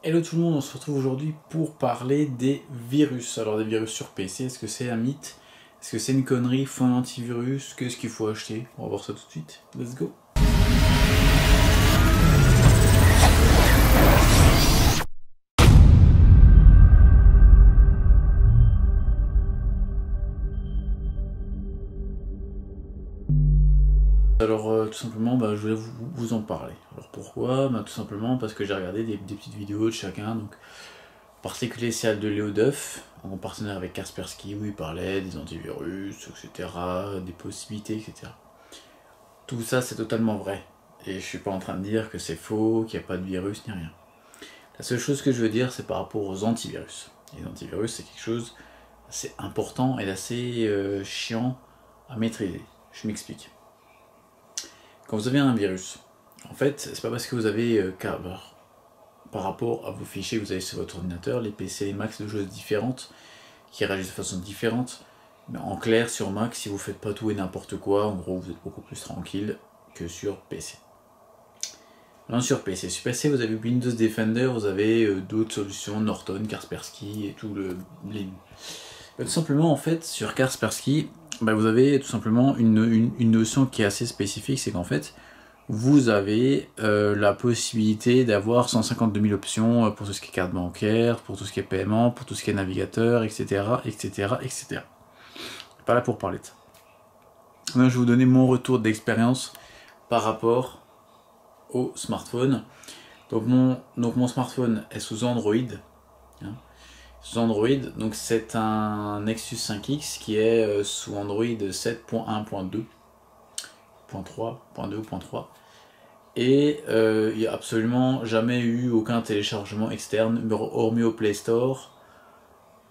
Hello tout le monde, on se retrouve aujourd'hui pour parler des virus. Alors des virus sur PC, est-ce que c'est un mythe? Est-ce que c'est une connerie? Faut un antivirus? Qu'est-ce qu'il faut acheter? On va voir ça tout de suite. Let's go! Alors tout simplement, je voulais vous en parler. Alors pourquoi? Tout simplement parce que j'ai regardé des petites vidéos de chacun, donc en particulier celle de Léo Duff, en partenaire avec Kaspersky, où il parlait des antivirus, etc., des possibilités, etc. Tout ça c'est totalement vrai. Et je suis pas en train de dire que c'est faux, qu'il n'y a pas de virus, ni rien. La seule chose que je veux dire, c'est par rapport aux antivirus. Les antivirus, c'est quelque chose d'assez important et d'assez chiant à maîtriser. Je m'explique. Quand vous avez un virus, en fait, c'est pas parce que vous avez par rapport à vos fichiers que vous avez sur votre ordinateur, les PC, les Mac, c'est deux choses différentes, qui réagissent de façon différente. Mais en clair, sur Mac, si vous faites pas tout et n'importe quoi, en gros, vous êtes beaucoup plus tranquille que sur PC. Non, sur PC, vous avez Windows Defender, vous avez d'autres solutions, Norton, Kaspersky et tout les... Tout simplement, en fait, sur Kaspersky, vous avez tout simplement une notion qui est assez spécifique, c'est qu'en fait, vous avez la possibilité d'avoir 152 000 options pour tout ce qui est carte bancaire, pour tout ce qui est paiement, pour tout ce qui est navigateur, etc., etc., etc. Pas là pour parler de ça. Maintenant, je vais vous donner mon retour d'expérience par rapport au smartphone. Donc mon smartphone est sous Android. Sous Android, donc c'est un Nexus 5X qui est sous Android 7.1.2, .3, et il n'y a absolument jamais eu aucun téléchargement externe, hormis au Play Store,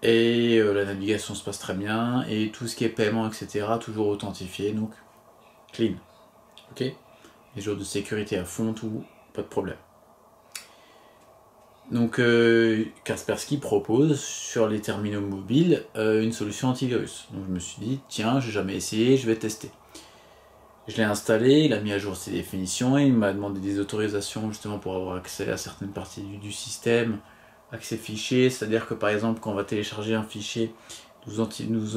et la navigation se passe très bien, et tout ce qui est paiement, etc., toujours authentifié, donc clean. Ok, les jours de sécurité à fond, tout, pas de problème. Donc Kaspersky propose sur les terminaux mobiles une solution antivirus. Donc je me suis dit, tiens, j'ai jamais essayé, je vais tester. Je l'ai installé, il a mis à jour ses définitions, il m'a demandé des autorisations justement pour avoir accès à certaines parties du système, accès fichier, c'est-à-dire que par exemple quand on va télécharger un fichier, nous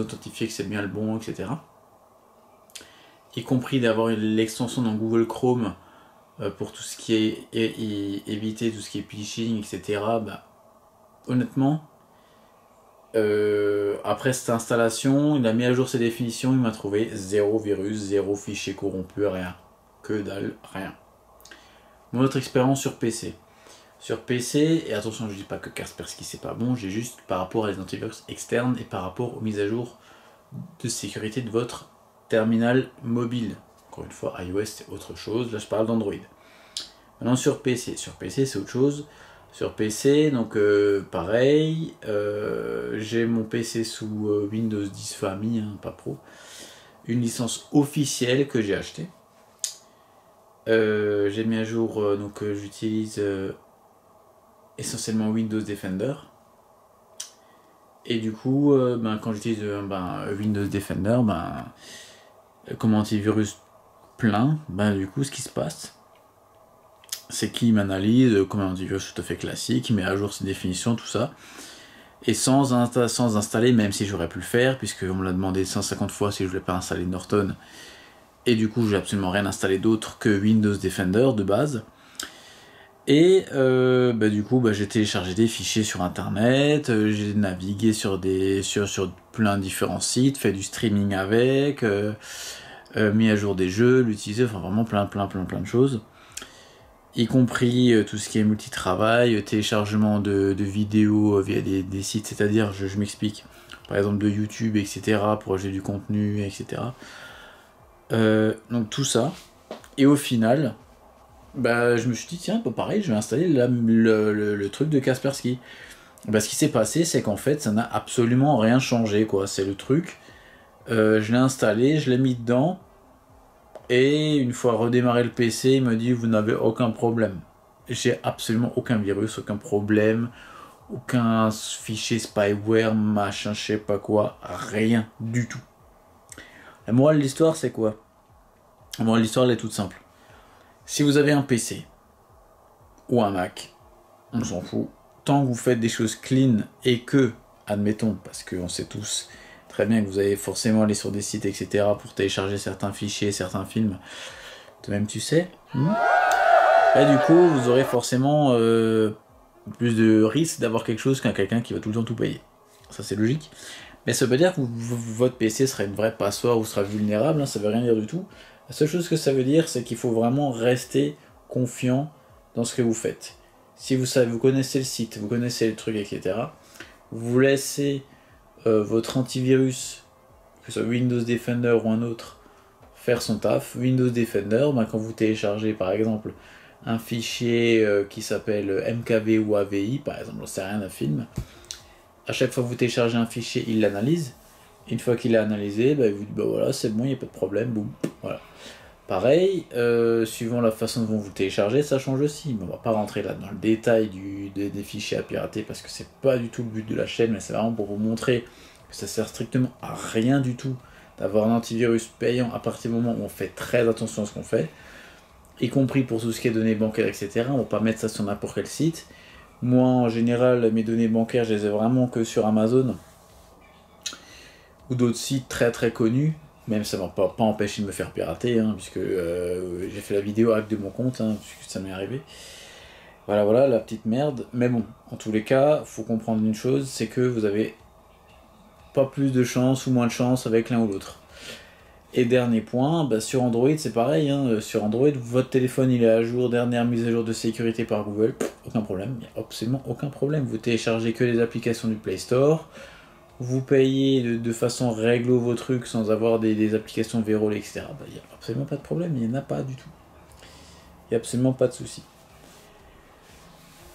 authentifier que c'est bien le bon, etc. Y compris d'avoir l'extension dans Google Chrome pour tout ce qui est éviter tout ce qui est phishing, etc. Honnêtement, après cette installation, il a mis à jour ses définitions, il m'a trouvé zéro virus, zéro fichier corrompu, rien. Que dalle, rien. Mon autre expérience sur PC. Sur PC, et attention, je dis pas que Kaspersky c'est pas bon, j'ai juste par rapport à les antivirus externes et par rapport aux mises à jour de sécurité de votre terminal mobile. Encore une fois, iOS c'est autre chose, là je parle d'Android. Maintenant sur PC c'est autre chose. Sur PC, donc pareil, j'ai mon PC sous Windows 10 Family, pas Pro, une licence officielle que j'ai achetée. J'ai mis à jour, donc j'utilise essentiellement Windows Defender. Et du coup, quand j'utilise Windows Defender, comme antivirus plein, du coup ce qui se passe, c'est qu'il m'analyse comme un antivirus tout à fait classique, il met à jour ses définitions, tout ça, et sans installer, même si j'aurais pu le faire, puisqu'on me l'a demandé 150 fois si je voulais pas installer Norton, et du coup j'ai absolument rien installé d'autre que Windows Defender de base. Et du coup j'ai téléchargé des fichiers sur internet, j'ai navigué sur plein de différents sites, fait du streaming avec, mis à jour des jeux, l'utiliser, enfin vraiment plein de choses, y compris tout ce qui est multitravail, téléchargement de vidéos via des sites, c'est-à-dire, je m'explique, par exemple de YouTube, etc., pour ajouter du contenu, etc. Donc tout ça, et au final, je me suis dit, tiens, pareil, je vais installer le truc de Kaspersky. Ce qui s'est passé, c'est qu'en fait, ça n'a absolument rien changé, quoi. C'est le truc, je l'ai installé, je l'ai mis dedans, et une fois redémarré le PC, il me dit, vous n'avez aucun problème. J'ai absolument aucun virus, aucun problème, aucun fichier spyware, machin, je sais pas quoi, rien du tout. La morale de l'histoire, c'est quoi? La morale de l'histoire, elle est toute simple. Si vous avez un PC ou un Mac, on s'en fout, tant que vous faites des choses clean et que, admettons, parce qu'on sait tous très bien que vous allez forcément aller sur des sites, etc. pour télécharger certains fichiers, certains films, toi-même tu sais. Et du coup, vous aurez forcément plus de risque d'avoir quelque chose qu'un quelqu'un qui va tout le temps tout payer. Ça c'est logique. Mais ça veut pas dire que votre PC sera une vraie passoire ou sera vulnérable, hein, ça veut rien dire du tout. La seule chose que ça veut dire, c'est qu'il faut vraiment rester confiant dans ce que vous faites. Si vous savez, vous connaissez le site, vous connaissez le truc, etc., vous laissez votre antivirus, que ce soit Windows Defender ou un autre, faire son taf. Windows Defender, quand vous téléchargez par exemple un fichier qui s'appelle MKV ou AVI, par exemple, on sait rien d'un film, à chaque fois que vous téléchargez un fichier, il l'analyse. Une fois qu'il l'a analysé, il vous dit voilà, c'est bon, il n'y a pas de problème, boum, voilà. Pareil, suivant la façon dont vous téléchargez, ça change aussi. Mais on va pas rentrer là dans le détail des fichiers à pirater parce que c'est pas du tout le but de la chaîne, mais c'est vraiment pour vous montrer que ça sert strictement à rien du tout d'avoir un antivirus payant à partir du moment où on fait très attention à ce qu'on fait, y compris pour tout ce qui est données bancaires, etc. On va pas mettre ça sur n'importe quel site. Moi, en général, mes données bancaires, je les ai vraiment que sur Amazon ou d'autres sites très très connus. Même ça ne m'a pas empêché de me faire pirater, hein, puisque j'ai fait la vidéo hack de mon compte, hein, puisque ça m'est arrivé. Voilà, la petite merde. Mais bon, en tous les cas, il faut comprendre une chose, c'est que vous avez pas plus de chance ou moins de chance avec l'un ou l'autre. Et dernier point, sur Android c'est pareil, hein, sur Android, votre téléphone il est à jour, dernière mise à jour de sécurité par Google, aucun problème, il n'y a absolument aucun problème. Vous téléchargez que les applications du Play Store, vous payez de façon réglo vos trucs sans avoir des applications vérolées, etc. Il n'y a absolument pas de problème, il n'y en a pas du tout. Il n'y a absolument pas de souci.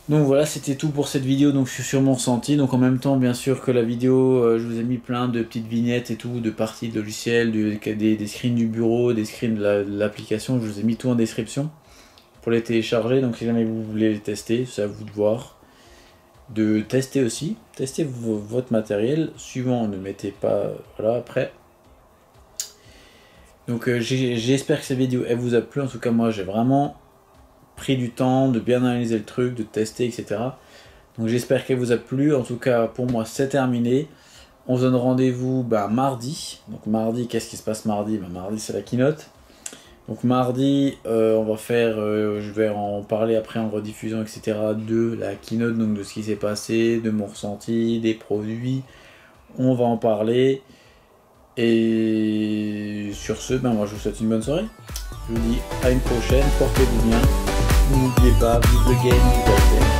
Donc voilà, c'était tout pour cette vidéo, donc je suis sur mon ressenti. Donc en même temps, bien sûr que la vidéo, je vous ai mis plein de petites vignettes et tout, de parties de logiciels, des screens du bureau, des screens de l'application, je vous ai mis tout en description pour les télécharger. Donc si jamais vous voulez les tester, c'est à vous de voir. De tester aussi, tester votre matériel, suivant, ne mettez pas, voilà, après. Donc j'espère que cette vidéo, elle vous a plu, en tout cas moi j'ai vraiment pris du temps de bien analyser le truc, de tester, etc. Donc j'espère qu'elle vous a plu, en tout cas pour moi c'est terminé. On se donne rendez-vous mardi. Donc mardi, qu'est-ce qui se passe mardi? Mardi c'est la keynote. Donc mardi, on va faire, je vais en parler après en rediffusion, etc. de la keynote, donc de ce qui s'est passé, de mon ressenti, des produits. On va en parler. Et sur ce, moi je vous souhaite une bonne soirée. Je vous dis à une prochaine, portez-vous bien. N'oubliez pas, vive le game, vive la game.